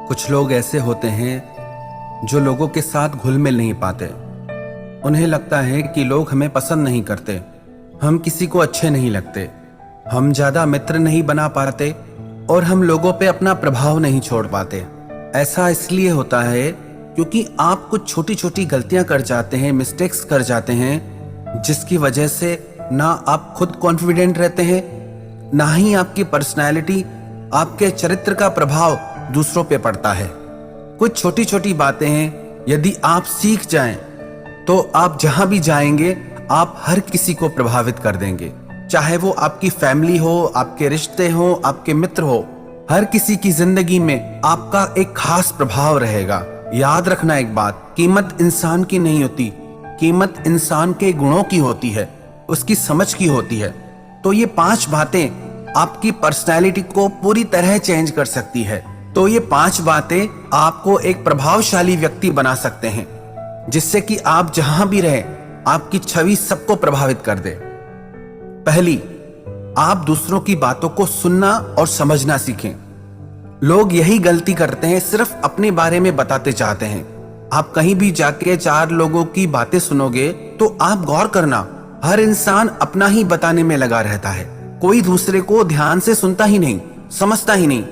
कुछ लोग ऐसे होते हैं जो लोगों के साथ घुल मिल नहीं पाते। उन्हें लगता है कि लोग हमें पसंद नहीं करते, हम किसी को अच्छे नहीं लगते, हम ज़्यादा मित्र नहीं बना पाते और हम लोगों पे अपना प्रभाव नहीं छोड़ पाते। ऐसा इसलिए होता है क्योंकि आप कुछ छोटी छोटी गलतियां कर जाते हैं, मिस्टेक्स कर जाते हैं, जिसकी वजह से ना आप खुद कॉन्फिडेंट रहते हैं, ना ही आपकी पर्सनैलिटी, आपके चरित्र का प्रभाव दूसरों पे पड़ता है। कुछ छोटी छोटी बातें हैं, यदि आप सीख जाएं तो आप जहां भी जाएंगे आप हर किसी को प्रभावित कर देंगे। चाहे वो आपकी फैमिली हो, आपके रिश्ते हो, आपके मित्र हो, हर किसी की जिंदगी में आपका एक खास प्रभाव रहेगा। याद रखना एक बात, कीमत इंसान की नहीं होती, कीमत इंसान के गुणों की होती है, उसकी समझ की होती है। तो ये 5 बातें आपकी पर्सनैलिटी को पूरी तरह चेंज कर सकती है। तो ये 5 बातें आपको एक प्रभावशाली व्यक्ति बना सकते हैं, जिससे कि आप जहां भी रहें आपकी छवि सबको प्रभावित कर दे। पहली, आप दूसरों की बातों को सुनना और समझना सीखें। लोग यही गलती करते हैं, सिर्फ अपने बारे में बताते चाहते हैं। आप कहीं भी जाके 4 लोगों की बातें सुनोगे तो आप गौर करना, हर इंसान अपना ही बताने में लगा रहता है, कोई दूसरे को ध्यान से सुनता ही नहीं, समझता ही नहीं।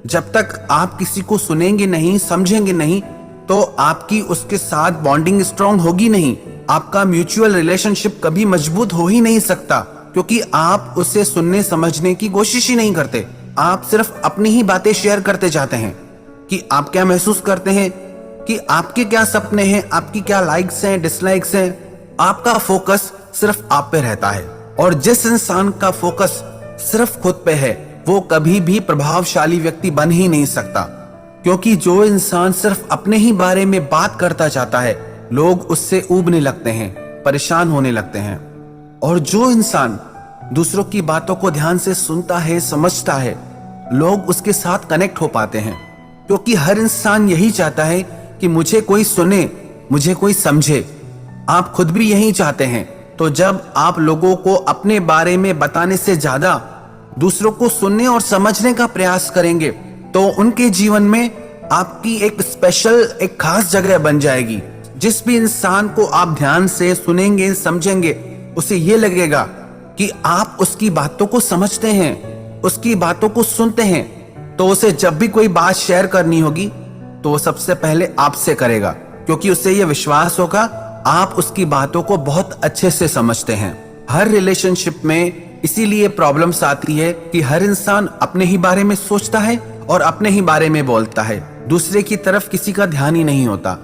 जब तक आप किसी को सुनेंगे नहीं, समझेंगे नहीं, तो आपकी उसके साथ बॉन्डिंग स्ट्रांग होगी नहीं, आपका म्यूचुअल रिलेशनशिप कभी मजबूत हो ही नहीं सकता, क्योंकि आप उसे सुनने समझने की कोशिश ही नहीं करते। आप सिर्फ अपनी ही बातें शेयर करते जाते हैं कि आप क्या महसूस करते हैं, कि आपके क्या सपने हैं, आपकी क्या लाइक्स हैं, डिसलाइक्स हैं। आपका फोकस सिर्फ आप पे रहता है, और जिस इंसान का फोकस सिर्फ खुद पे है वो कभी भी प्रभावशाली व्यक्ति बन ही नहीं सकता। क्योंकि जो इंसान सिर्फ अपने ही बारे में बात करता जाता है, लोग उससे ऊबने लगते हैं, परेशान होने लगते हैं। और जो इंसान दूसरों की बातों को ध्यान से सुनता है, समझता है, लोग उसके साथ कनेक्ट हो पाते हैं। क्योंकि हर इंसान यही चाहता है कि मुझे कोई सुने, मुझे कोई समझे। आप खुद भी यही चाहते हैं। तो जब आप लोगों को अपने बारे में बताने से ज्यादा दूसरों को सुनने और समझने का प्रयास करेंगे, तो उनके जीवन में आपकी एक स्पेशल, एक खास जगह बन जाएगी। जिस भी इंसान को आप ध्यान से सुनेंगे, समझेंगे, उसे ये लगेगा कि आप उसकी बातों को समझते हैं, उसकी बातों को सुनते हैं। तो उसे जब भी कोई बात शेयर करनी होगी तो वो सबसे पहले आपसे करेगा, क्योंकि उसे ये विश्वास होगा आप उसकी बातों को बहुत अच्छे से समझते हैं। हर रिलेशनशिप में इसीलिए प्रॉब्लम्स आती है कि हर इंसान अपने ही बारे में सोचता है और अपने ही बारे में बोलता है, दूसरे की तरफ किसी का ध्यान ही नहीं होता।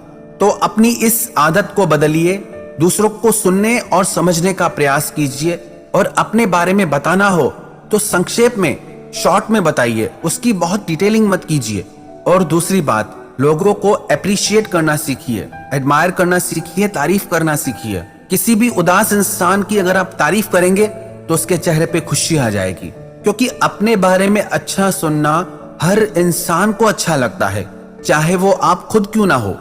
तो अपनी इस आदत को बदलिए, दूसरों को सुनने और समझने का प्रयास कीजिए, और अपने बारे में बताना हो तो संक्षेप में, शॉर्ट में बताइए, उसकी बहुत डिटेलिंग मत कीजिए। और दूसरी बात, लोगों को अप्रिशिएट करना सीखिए, एडमायर करना सीखिए, तारीफ करना सीखिए। किसी भी उदास इंसान की अगर आप तारीफ करेंगे तो उसके चेहरे पे खुशी आ जाएगी, क्योंकि अपने बारे में अच्छा सुनना हर इंसान को अच्छा लगता है, चाहे वो आप खुद क्यों ना हो।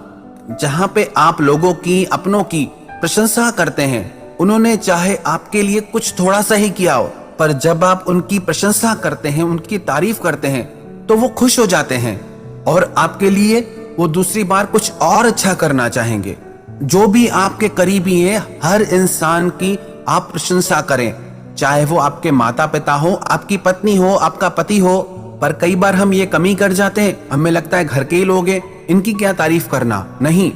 जहां पे आप लोगों की, अपनों की प्रशंसा करते हैं, उन्होंने चाहे आपके लिए कुछ थोड़ा सा ही किया हो, पर जब आप उनकी प्रशंसा करते हैं, उनकी तारीफ करते हैं, तो वो खुश हो जाते हैं और आपके लिए वो दूसरी बार कुछ और अच्छा करना चाहेंगे। जो भी आपके करीबी हैं, हर इंसान की आप प्रशंसा करें, चाहे वो आपके माता पिता हो, आपकी पत्नी हो, आपका पति हो। पर कई बार हम ये कमी कर जाते हैं, हमें लगता है घर के ही लोग हैं, इनकी क्या तारीफ करना। नहीं,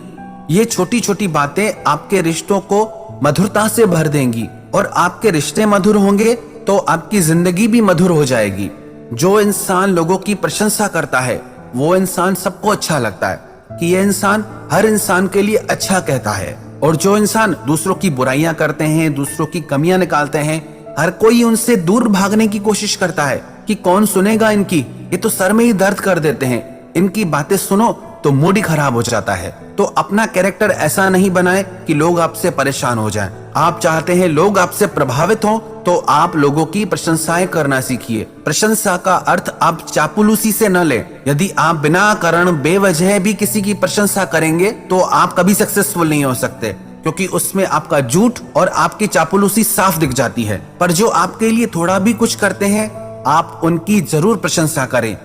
ये छोटी छोटी बातें आपके रिश्तों को मधुरता से भर देंगी, और आपके रिश्ते मधुर होंगे तो आपकी जिंदगी भी मधुर हो जाएगी। जो इंसान लोगों की प्रशंसा करता है, वो इंसान सबको अच्छा लगता है कि ये इंसान हर इंसान के लिए अच्छा कहता है। और जो इंसान दूसरों की बुराइयां करते हैं, दूसरों की कमियां निकालते हैं, हर कोई उनसे दूर भागने की कोशिश करता है कि कौन सुनेगा इनकी, ये तो सर में ही दर्द कर देते हैं, इनकी बातें सुनो तो मूड ही खराब हो जाता है। तो अपना कैरेक्टर ऐसा नहीं बनाए कि लोग आपसे परेशान हो जाएं। आप चाहते हैं लोग आपसे प्रभावित हों, तो आप लोगों की प्रशंसाएं करना सीखिए। प्रशंसा का अर्थ आप चापलूसी से न लें। यदि आप बिना कारण, बेवजह भी किसी की प्रशंसा करेंगे तो आप कभी सक्सेसफुल नहीं हो सकते, क्योंकि उसमें आपका झूठ और आपकी चापलूसी साफ दिख जाती है। पर जो आपके लिए थोड़ा भी कुछ करते हैं, आप उनकी जरूर प्रशंसा करें।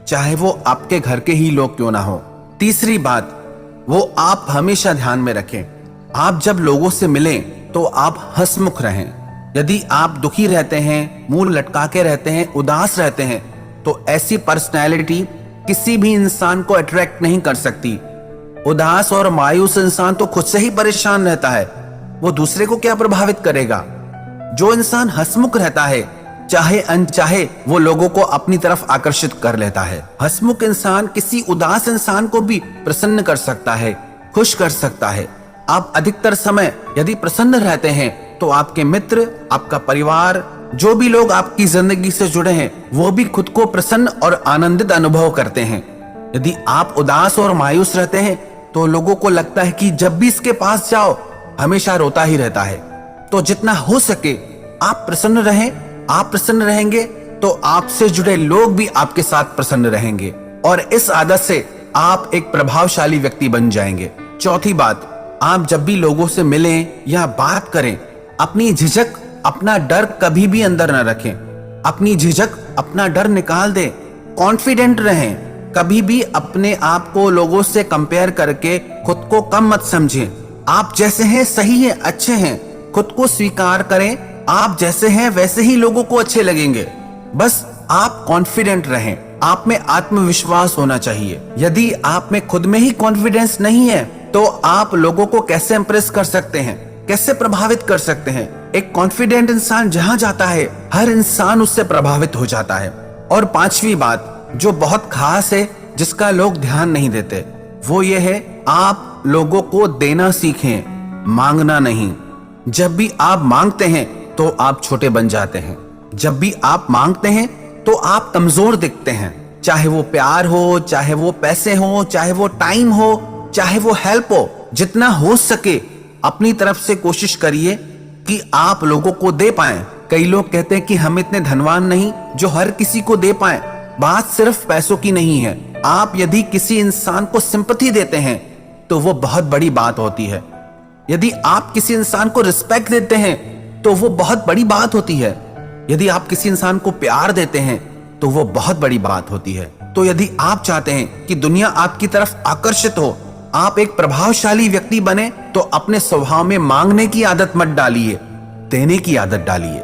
चाहे वो आपके घर के ही लोग क्यों ना हो। तीसरी बात, वो आप हमेशा ध्यान में रखें, आप जब लोगों से मिलें तो आप हंसमुख रहें। यदि आप दुखी रहते हैं, मुंह लटका के रहते हैं, उदास रहते हैं, तो ऐसी पर्सनैलिटी किसी भी इंसान को अट्रैक्ट नहीं कर सकती। उदास और मायूस इंसान तो खुद से ही परेशान रहता है, वो दूसरे को क्या प्रभावित करेगा। जो इंसान हंसमुख रहता है, चाहे अनचाहे वो लोगों को अपनी तरफ आकर्षित कर लेता है। हंसमुख इंसान किसी उदास इंसान को भी प्रसन्न कर सकता है, खुश कर सकता है। आप अधिकतर समय यदि प्रसन्न रहते हैं तो आपके मित्र, आपका परिवार, जो भी लोग आपकी जिंदगी से जुड़े हैं, वो भी खुद को प्रसन्न और आनंदित अनुभव करते हैं। यदि आप उदास और मायूस रहते हैं तो लोगों को लगता है कि जब भी इसके पास जाओ हमेशा रोता ही रहता है। तो जितना हो सके आप प्रसन्न रहें। आप प्रसन्न रहेंगे तो आपसे जुड़े लोग भी आपके साथ प्रसन्न रहेंगे और इस आदत से आप एक प्रभावशाली व्यक्ति बन जाएंगे। चौथी बात, आप जब भी लोगों से मिलें या बात करें, अपनी झिझक, अपना डर कभी भी अंदर न रखें। अपनी झिझक, अपना डर निकाल दें। कॉन्फिडेंट रहें। कभी भी अपने आप को लोगों से कंपेयर करके खुद को कम मत समझें। आप जैसे हैं सही हैं, अच्छे हैं। खुद को स्वीकार करें। आप जैसे हैं वैसे ही लोगों को अच्छे लगेंगे। बस आप कॉन्फिडेंट रहें। आप में आत्मविश्वास होना चाहिए। यदि आप में खुद में ही कॉन्फिडेंस नहीं है तो आप लोगों को कैसे इंप्रेस कर सकते हैं, कैसे प्रभावित कर सकते हैं। एक कॉन्फिडेंट इंसान जहां जाता है हर इंसान उससे प्रभावित हो जाता है। और पांचवी बात जो बहुत खास है, जिसका लोग ध्यान नहीं देते, वो ये है, आप लोगों को देना सीखें, मांगना नहीं। जब भी आप मांगते हैं तो आप छोटे बन जाते हैं। जब भी आप मांगते हैं तो आप कमजोर दिखते हैं। चाहे वो प्यार हो, चाहे वो पैसे हो, चाहे वो टाइम हो, चाहे वो हेल्प हो, जितना हो सके अपनी तरफ से कोशिश करिए कि आप लोगों को दे पाएं। कई लोग कहते हैं कि हम इतने धनवान नहीं जो हर किसी को दे पाएं। बात सिर्फ पैसों की नहीं है। आप यदि किसी इंसान को सिंपैथी देते हैं तो वो बहुत बड़ी बात होती है। यदि आप किसी इंसान को रिस्पेक्ट देते हैं तो वो बहुत बड़ी बात होती है। यदि आप किसी इंसान को प्यार देते हैं तो वो बहुत बड़ी बात होती है। तो यदि आप चाहते हैं कि दुनिया आपकी तरफ आकर्षित हो, आप एक प्रभावशाली व्यक्ति बने, तो अपने स्वभाव में मांगने की आदत मत डालिए, देने की आदत डालिए।